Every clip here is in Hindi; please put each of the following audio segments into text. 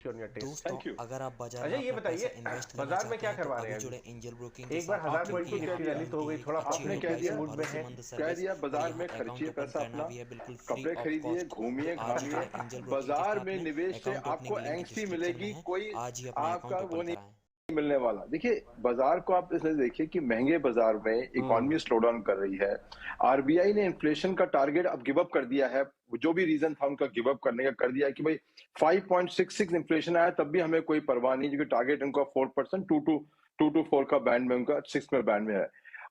on your taste. दोस्तों, थैंक यू। अगर आप बाजार अच्छा में ये अपना पैसा बताइए इन्वेस्ट करना बाजार में चाहते क्या हैं तो करवा रहे अभी हैं जुड़े अभी? एंजल ब्रोकिंग के एक बार साथ। 1000 क्योंकि पॉइंट की यहाँ निफ्टी आपको रैली तो हो गई, मिलती है थोड़ा अच्छी आपने आपने कह लीजिए दिया, एडवाइस और मूड में है। भरोसेमंद कह सर्विस, दिया और बाजार यहाँ में अकाउंट खर्चिए ओपन पैसा करना अपना, भी है बिल्कुल फ्री कपड़े ऑफ खरीदिए, कॉस्ट। तो घूमिए, आप घामिए। जुड़े एंजल ब्रोकिंग के बाजार साथ में में। निवेश से अकाउंट आपको ओपनिंग लिंक एंग्स्टी डिस्क्रिप्शन में मिलेगी, है। कोई आज ही अपना आपका अकाउंट वो ओपन नहीं कराएं। मिलने वाला। देखिए बाजार को आप इसलिए देखिए कि महंगे बाजार में इकोनॉमी स्लो डाउन कर रही है। आरबीआई ने इन्फ्लेशन का टारगेट अब गिव अप कर दिया है। जो भी रीजन था उनका गिव अप करने का कर दिया है कि भाई 5.66 इन्फ्लेशन आया तब भी हमें कोई परवाह नहीं, क्योंकि टारगेट उनका 4%, 2 to 4 का बैंड में, उनका 6 में बैंड में है।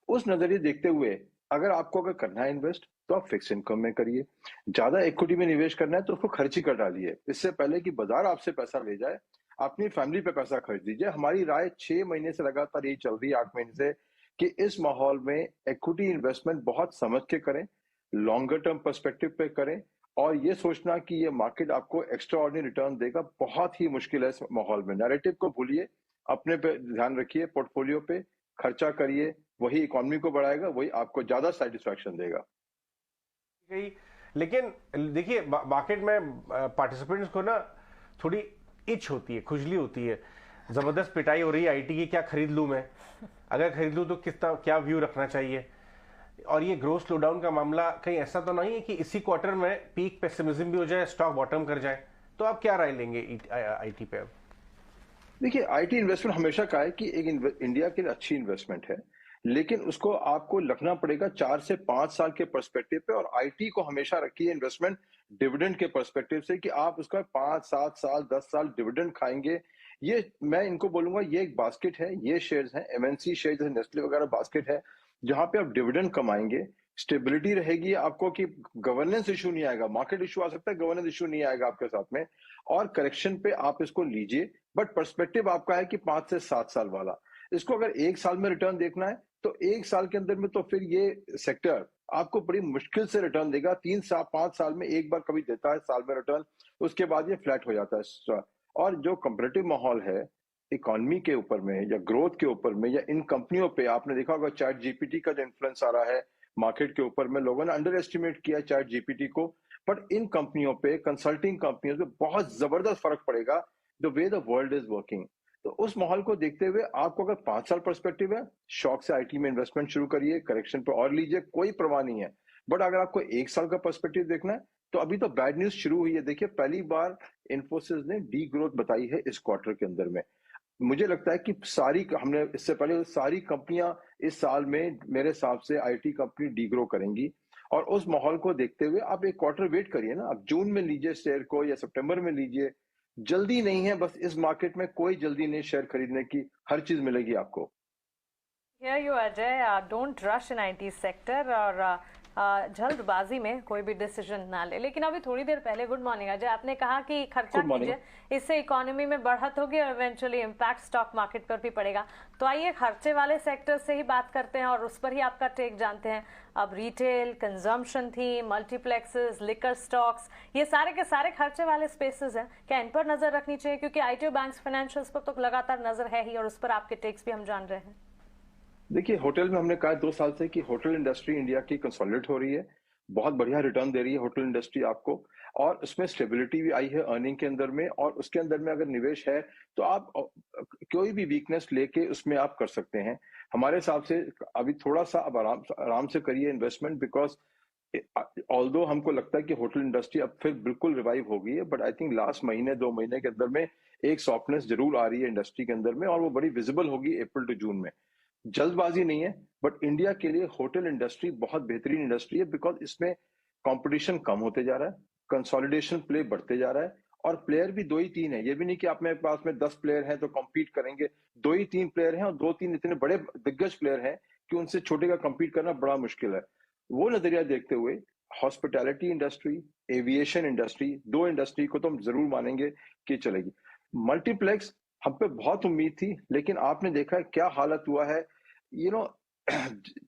उस नजरिए देखते हुए अगर आपको अगर करना है इन्वेस्ट तो आप फिक्स इनकम में करिए। ज्यादा इक्विटी में निवेश करना है तो उसको खर्च ही कर डालिए, इससे पहले कि बाजार आपसे पैसा ले जाए। अपनी फैमिली पे पैसा खर्च दीजिए। हमारी राय 6 महीने से लगातार यही चल रही है, 8 महीने से, कि इस माहौल में इक्विटी इन्वेस्टमेंट बहुत समझ के करें, लॉन्गर टर्म पर्सपेक्टिव पे करें। और ये सोचना कि ये मार्केट आपको एक्स्ट्रा ऑर्डिनरी रिटर्न देगा, बहुत ही मुश्किल है इस माहौल में। नैरेटिव को भूलिए, अपने पे ध्यान रखिए, पोर्टफोलियो पे खर्चा करिए, वही इकोनॉमी को बढ़ाएगा, वही आपको ज्यादा सेटिस्फैक्शन देगा। गई। लेकिन देखिए मार्केट में पार्टिसिपेंट्स को ना थोड़ी इच होती है, खुजली होती है, जबरदस्त पिटाई हो रही है आईटी की, क्या खरीद लूं मैं, अगर खरीद लूं तो कितना क्या व्यू रखना चाहिए। और ये ग्रोथ स्लो डाउन का मामला कहीं ऐसा तो नहीं है कि इसी क्वार्टर में पीक पेसिमिज्म भी हो जाए, स्टॉक बॉटम कर जाए? तो आप क्या राय लेंगे आईटी पे अब? देखिए आईटी इन्वेस्टमेंट हमेशा का है कि एक इंडिया की अच्छी इन्वेस्टमेंट है, लेकिन उसको आपको रखना पड़ेगा 4 से 5 साल के पर्सपेक्टिव पे। और आईटी को हमेशा रखिए इन्वेस्टमेंट डिविडेंड के पर्सपेक्टिव से, कि आप उसका 5, 7 साल, 10 साल डिविडेंड खाएंगे। ये मैं इनको बोलूंगा, ये एक बास्केट है, ये शेयर्स हैं, एमएनसी शेयर्स है, नेस्ले वगैरह बास्केट है, जहां पे आप डिविडेंड कमाएंगे, स्टेबिलिटी रहेगी आपको, कि गवर्नेंस इशू नहीं आएगा। मार्केट इशू आ सकता है, गवर्नेंस इशू नहीं आएगा आपके साथ में। और करेक्शन पे आप इसको लीजिए, बट पर्सपेक्टिव आपका है कि 5 से 7 साल वाला। इसको अगर 1 साल में रिटर्न देखना है तो 1 साल के अंदर में तो फिर ये सेक्टर आपको बड़ी मुश्किल से रिटर्न देगा। 3 से 5 साल में एक बार कभी देता है साल में रिटर्न, उसके बाद ये फ्लैट हो जाता है। और जो कंपेरेटिव माहौल है इकोनॉमी के ऊपर में या ग्रोथ के ऊपर में या इन कंपनियों पे, आपने देखा होगा चैट जीपीटी का जो इन्फ्लुएंस आ रहा है मार्केट के ऊपर में, लोगों ने अंडर एस्टिमेट किया चैट जीपीटी को, बट इन कंपनियों पे, कंसल्टिंग कंपनियों पे बहुत जबरदस्त फर्क पड़ेगा, the way the world is working. तो उस माहौल को देखते हुए आपको अगर 5 साल पर्सपेक्टिव है, शौक से आईटी में इन्वेस्टमेंट शुरू करिए, करेक्शन पे और लीजिए, कोई परवाह नहीं है। बट अगर आपको 1 साल का पर्सपेक्टिव देखना है तो अभी तो बैड न्यूज शुरू हुई है। देखिए पहली बार इन्फोसिस ने डी ग्रोथ बताई है इस क्वार्टर के अंदर में। मुझे लगता है कि सारी, हमने इससे पहले सारी कंपनियां इस साल में मेरे हिसाब से आईटी कंपनी डी ग्रो करेंगी। और उस माहौल को देखते हुए आप एक क्वार्टर वेट करिए ना, आप जून में लीजिए शेयर को या सितंबर में लीजिए। जल्दी नहीं है, बस इस मार्केट में कोई जल्दी नहीं शेयर खरीदने की, हर चीज मिलेगी आपको। Hear you Ajay, don't rush in IT sector, और जल्दबाजी में कोई भी डिसीजन ना ले। लेकिन अभी थोड़ी देर पहले, गुड मॉर्निंग अजय, आपने कहा कि खर्चा गुड मॉर्निंग। कीजिए, इससे इकोनॉमी में बढ़त होगी और इवेंचुअली इम्पैक्ट स्टॉक मार्केट पर भी पड़ेगा। तो आइए खर्चे वाले सेक्टर से ही बात करते हैं और उस पर ही आपका टेक जानते हैं। अब रिटेल, कंजम्पशन थी, मल्टीप्लेक्सेस, लिकर स्टॉक्स, ये सारे के सारे खर्चे वाले स्पेसेस हैं, क्या इन पर नजर रखनी चाहिए? क्योंकि आईटी बैंक्स फाइनेंशियल्स पर तो लगातार नजर है ही, और उस पर आपके टेक्स भी हम जान रहे हैं। देखिए होटल में हमने कहा 2 साल से कि होटल इंडस्ट्री इंडिया की कंसोलिडेट हो रही है, बहुत बढ़िया रिटर्न दे रही है होटल इंडस्ट्री आपको, और उसमें स्टेबिलिटी भी आई है अर्निंग के अंदर में। और उसके अंदर में अगर निवेश है तो आप कोई भी वीकनेस लेके उसमें आप कर सकते हैं। हमारे हिसाब से अभी थोड़ा सा अब आराम से करिए इन्वेस्टमेंट, बिकॉज ऑल्दो हमको लगता है कि होटल इंडस्ट्री अब फिर बिल्कुल रिवाइव हो गई है, बट आई थिंक लास्ट महीने 2 महीने के अंदर में एक सॉफ्टनेस जरूर आ रही है इंडस्ट्री के अंदर में, और वो बड़ी विजिबल होगी अप्रैल टू जून में। जल्दबाजी नहीं है, बट इंडिया के लिए होटल इंडस्ट्री बहुत बेहतरीन इंडस्ट्री है, बिकॉज इसमें कंपटीशन कम होते जा रहा है, कंसोलिडेशन प्ले बढ़ते जा रहा है, और प्लेयर भी 2 ही 3 है। ये भी नहीं कि आप मेरे पास में 10 प्लेयर हैं तो कम्पीट करेंगे। 2 ही 3 प्लेयर हैं, और 2 3 इतने बड़े दिग्गज प्लेयर हैं कि उनसे छोटे का कम्पीट करना बड़ा मुश्किल है। वो नजरिया देखते हुए hospitality industry, aviation industry, 2 industry को तो हम जरूर मानेंगे कि चलेगी। मल्टीप्लेक्स हम पे बहुत उम्मीद थी, लेकिन आपने देखा है क्या हालत हुआ है। यू नो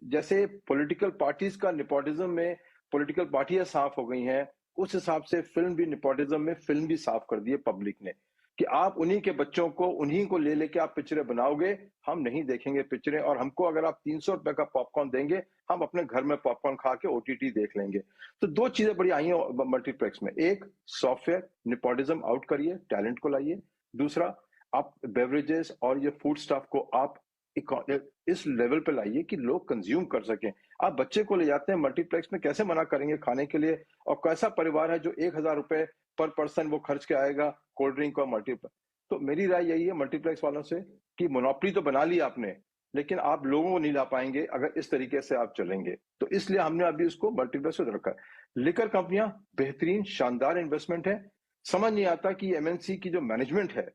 जैसे पॉलिटिकल पार्टीज का निपोटिज्म में पॉलिटिकल पार्टियां साफ हो गई हैं, उस हिसाब से फिल्म भी निपोटिज्म में फिल्म भी साफ कर दी है पब्लिक ने, कि आप उन्हीं के बच्चों को, उन्हीं को ले लेके आप पिक्चरें बनाओगे, हम नहीं देखेंगे पिक्चरें। और हमको अगर आप 300 रुपए का पॉपकॉर्न देंगे, हम अपने घर में पॉपकॉर्न खा के ओटीटी देख लेंगे। तो 2 चीजें बड़ी आई हैं मल्टीप्लेक्स में, एक सॉफ्टवेयर निपोटिज्म आउट करिए, टैलेंट को लाइए, दूसरा, आप बेवरेजेस और ये फूड स्टफ को आप इस लेवल पे लाइए कि लोग कंज्यूम कर सकें। आप बच्चे को ले जाते हैं मल्टीप्लेक्स में, कैसे मना करेंगे खाने के लिए? और कैसा परिवार है जो 1,000 रुपए पर पर्सन वो खर्च के आएगा कोल्ड ड्रिंक और मल्टीप्लेक्स? तो मेरी राय यही है मल्टीप्लेक्स वालों से कि मोनोपोली तो बना ली आपने, लेकिन आप लोगों को नहीं ला पाएंगे अगर इस तरीके से आप चलेंगे। तो इसलिए हमने अभी उसको मल्टीप्लेक्स में रखा है। लिकर कंपनियां बेहतरीन शानदार इन्वेस्टमेंट है। समझ नहीं आता कि एमएनसी की जो मैनेजमेंट है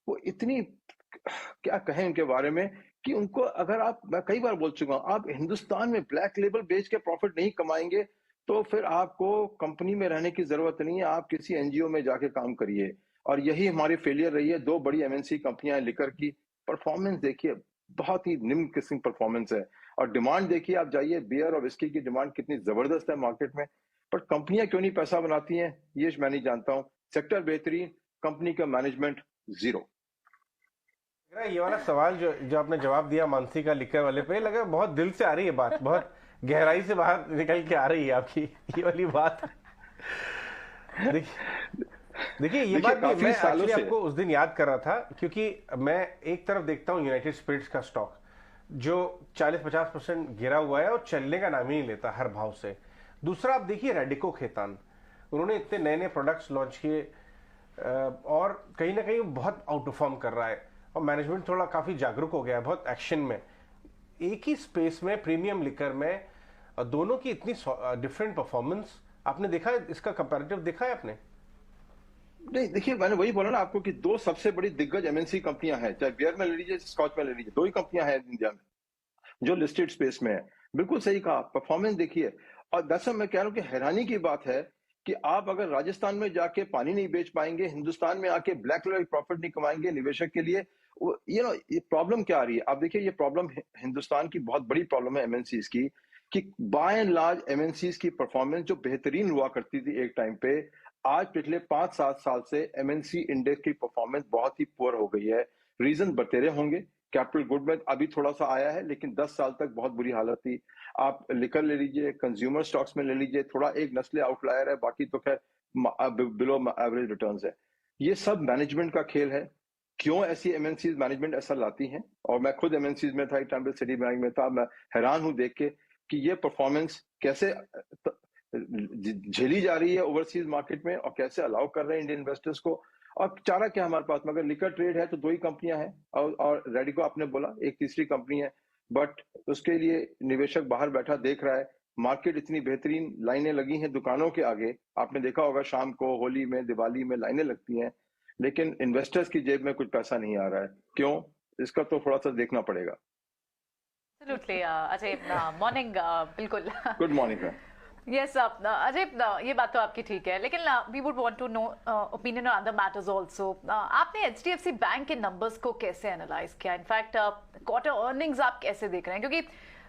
वो इतनी, क्या कहें उनके बारे में, कि उनको अगर आप, मैं कई बार बोल चुका हूं, आप हिंदुस्तान में ब्लैक लेबल बेच के प्रॉफिट नहीं कमाएंगे तो फिर आपको कंपनी में रहने की जरूरत नहीं है, आप किसी एनजीओ में जाके काम करिए। और यही हमारी फेलियर रही है। दो बड़ी एमएनसी कंपनियां लिकर की परफॉर्मेंस देखिए, बहुत ही निम्न किस्म परफॉर्मेंस है। और डिमांड देखिए, आप जाइए, बियर और विस्की की डिमांड कितनी जबरदस्त है मार्केट में, पर कंपनियां क्यों नहीं पैसा बनाती हैं ये मैं नहीं जानता हूं। सेक्टर बेहतरीन, कंपनी का मैनेजमेंट जीरो। ये वाला सवाल जो जो आपने जवाब दिया मानसी का लिकर वाले पे, लगा बहुत दिल से आ रही है बात, बहुत गहराई से बाहर निकल के आ रही है आपकी ये वाली बात। देखिए ये बात भी मैं एक्चुअली आपको उस दिन याद कर रहा था, क्योंकि मैं एक तरफ देखता हूँ यूनाइटेड स्पिरिट्स का स्टॉक जो 40-50% गिरा हुआ है और चलने का नाम ही नहीं लेता हर भाव से। दूसरा आप देखिए रेडिको खेतान, उन्होंने इतने नए नए प्रोडक्ट्स लॉन्च किए और कहीं ना कहीं बहुत आउट परफॉर्म कर रहा है, और मैनेजमेंट थोड़ा काफी जागरूक हो गया है, बहुत एक्शन में। एक ही स्पेस में प्रीमियम लिकर में दोनों की इतनी डिफरेंट परफॉर्मेंस आपने देखा है, इसका कंपैरेटिव देखा है आपने? नहीं, देखिए मैंने वही बोला ना आपको कि दो सबसे बड़ी दिग्गज एमएनसी कंपनियां हैं, चाहे बियर में ले लीजिए, स्कॉच में ले लीजिए, दो ही कंपनियां हैं इंडिया में जो लिस्टेड स्पेस में है। बिल्कुल सही कहा, परफॉर्मेंस देखिए। और दरअसल मैं कह रहा हूं कि हैरानी की बात है कि आप अगर राजस्थान में जाके पानी नहीं बेच पाएंगे, हिंदुस्तान में आके ब्लैक लेवल प्रॉफिट नहीं कमाएंगे निवेशक के लिए, ये प्रॉब्लम क्या आ रही है? आप देखिए, ये प्रॉब्लम हिंदुस्तान की बहुत बड़ी प्रॉब्लम है एमएनसीज की, कि बाय एंड लार्ज एमएनसीज की परफॉर्मेंस जो बेहतरीन हुआ करती थी एक टाइम पे, आज पिछले 5-7 साल से एमएनसी इंडेक्स की परफॉर्मेंस बहुत ही पुअर हो गई है। रीजन बतेरे होंगे, कैपिटल गुड में अभी थोड़ा सा आया है, लेकिन 10 साल तक बहुत बुरी हालत थी। आप लिकर ले लीजिए, कंज्यूमर स्टॉक्स में ले लीजिए, थोड़ा एक नस्ले आउटलायर है, बाकी तो खैर बिलो एवरेज रिटर्न्स है। ये सब मैनेजमेंट का खेल है। क्यों ऐसी एमएनसीज मैनेजमेंट ऐसा लाती हैं? और मैं खुद एमएनसीज में था, एक टाइम पे सिटी बैंक में था, मैं हैरान हूं देख के कि ये परफॉर्मेंस कैसे झेली जा रही है ओवरसीज मार्केट में, और कैसे अलाउ कर रहे हैं इंडियन इन्वेस्टर्स को। और चारा क्या हमारे पास, मगर लिकर ट्रेड है तो दो ही कंपनियां हैं, और रेडिको आपने बोला एक तीसरी कंपनी है, बट उसके लिए निवेशक बाहर बैठा देख रहा है। मार्केट इतनी बेहतरीन, लाइनें लगी हैं दुकानों के आगे, आपने देखा होगा शाम को होली में, दिवाली में लाइनें लगती हैं, लेकिन इन्वेस्टर्स की जेब में कुछ पैसा नहीं आ रहा है। क्यों? इसका तो थोड़ा सा देखना पड़ेगा। Absolutely Ajay, morning. बिल्कुल, गुड मॉर्निंग। यस अजय, ये बात तो आपकी ठीक है, लेकिन we would want to know opinion on other matters also. आपने एचडीएफसी बैंक के नंबर्स को कैसे एनालाइज किया? इनफैक्ट क्वार्टर अर्निंग्स आप कैसे देख रहे हैं? क्योंकि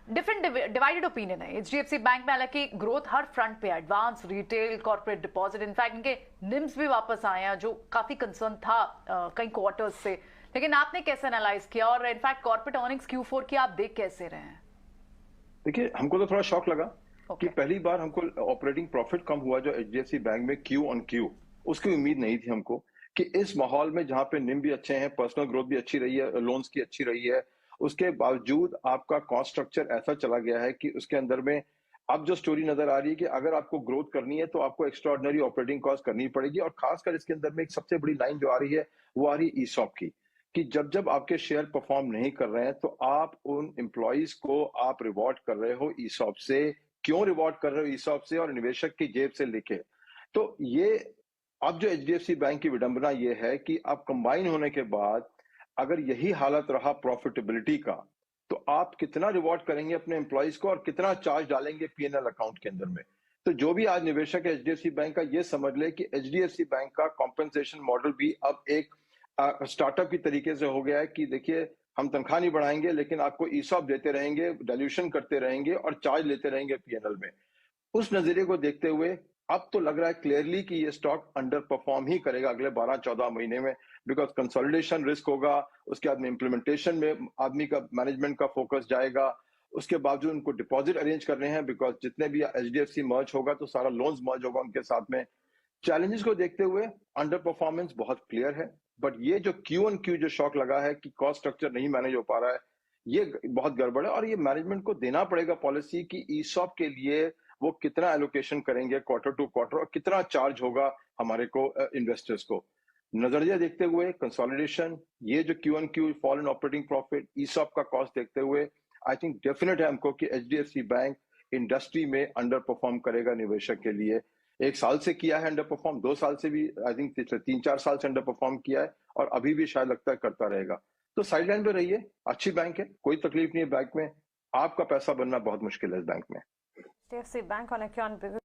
डिफरेंट डिवाइडेड ओपिनियन है एचडीएफसी बैंक में, हालांकि ग्रोथ हर फ्रंट पे, advance, retail, corporate deposit, in fact इनके निम्स भी वापस आए हैं, जो काफी कंसर्न था कई क्वार्टर्स से। लेकिन आपने कैसे एनालाइज किया, और इनफैक्ट कॉर्पोरेट अर्निंग्स Q4 की आप देख कैसे रहे हैं? देखिए, हमको तो थोड़ा शॉक लगा कि पहली बार हमको ऑपरेटिंग प्रॉफिट कम हुआ जो एचडीएफसी बैंक में Q on Q, उसकी उम्मीद नहीं थी हमको कि इस माहौल में जहां पे निम भी अच्छे हैं, पर्सनल ग्रोथ भी अच्छी रही है, लोन्स की अच्छी रही है, उसके बावजूद आपका कॉस्ट स्ट्रक्चर ऐसा चला गया है कि उसके अंदर में अब जो स्टोरी नजर आ रही है कि अगर आपको ग्रोथ करनी है तो आपको एक्स्ट्राऑर्डिनरी ऑपरेटिंग कॉस्ट करनी पड़ेगी। और खासकर इसके अंदर में एक सबसे बड़ी लाइन जो आ रही है वो आ रही है ईसॉप की, कि जब जब आपके शेयर परफॉर्म नहीं कर रहे हैं तो आप उन एम्प्लॉइज को आप रिवॉर्ड कर रहे हो ईसॉप से। क्यों रिवॉर्ड कर रहे हो ईसॉप से? और निवेशक की जेब से लेके। तो ये अब जो एचडीएफसी बैंक की विडंबना ये है कि अब कंबाइन होने के बाद अगर यही हालत रहा प्रॉफिटेबिलिटी का, तो आप कितना रिवॉर्ड करेंगे अपने एम्प्लॉइज को और कितना चार्ज डालेंगे पीएनएल अकाउंट के अंदर में? तो जो भी आज निवेशक है एचडीएफसी बैंक का, ये समझ ले कि एचडीएफसी बैंक का कॉम्पेंसेशन मॉडल भी अब एक स्टार्टअप की तरीके से हो गया है कि देखिए, हम तनख्वाह नहीं बढ़ाएंगे लेकिन आपको ईसॉप देते रहेंगे, डाइल्यूशन करते रहेंगे और चार्ज लेते रहेंगे पीएनएल में। उस नजरिए को देखते हुए अब तो लग रहा है क्लियरली कि ये स्टॉक अंडर परफॉर्म ही करेगा अगले 12-14 महीने में, बिकॉज कंसोलिडेशन रिस्क होगा, उसके बाद में इम्प्लीमेंटेशन में आदमी का, मैनेजमेंट का फोकस जाएगा, उसके बावजूद उनको डिपॉजिट अरेंज करने हैं, बिकॉज जितने भी एचडीएफसी मर्ज होगा तो सारा लोन्स मर्ज होगा उनके साथ में। चैलेंजेस को देखते हुए अंडर परफॉर्मेंस बहुत क्लियर है, बट ये जो Q-on-Q जो शॉक लगा है कि कॉस्ट स्ट्रक्चर नहीं मैनेज हो पा रहा है, ये बहुत गड़बड़ है और ये मैनेजमेंट को देना पड़ेगा पॉलिसी कि ESOP के लिए वो कितना एलोकेशन करेंगे क्वार्टर टू क्वार्टर और कितना चार्ज होगा हमारे को इन्वेस्टर्स को। नजरिया देखते हुए कंसोलिडेशन, ये जो Q-on-Q fall in operating profit, ESOP का कॉस्ट देखते हुए आई थिंक डेफिनेट है हमको कि HDFC बैंक इंडस्ट्री में अंडर परफॉर्म करेगा निवेशक के लिए। 1 साल से किया है अंडर परफॉर्म, 2 साल से भी आई थिंक 3-4 साल से अंडर परफॉर्म किया है और अभी भी शायद लगता है करता रहेगा। तो साइडलाइन पे रहिए, अच्छी बैंक है, कोई तकलीफ नहीं है बैंक में, आपका पैसा बनना बहुत मुश्किल है इस बैंक में। HDFC Bank on a Q on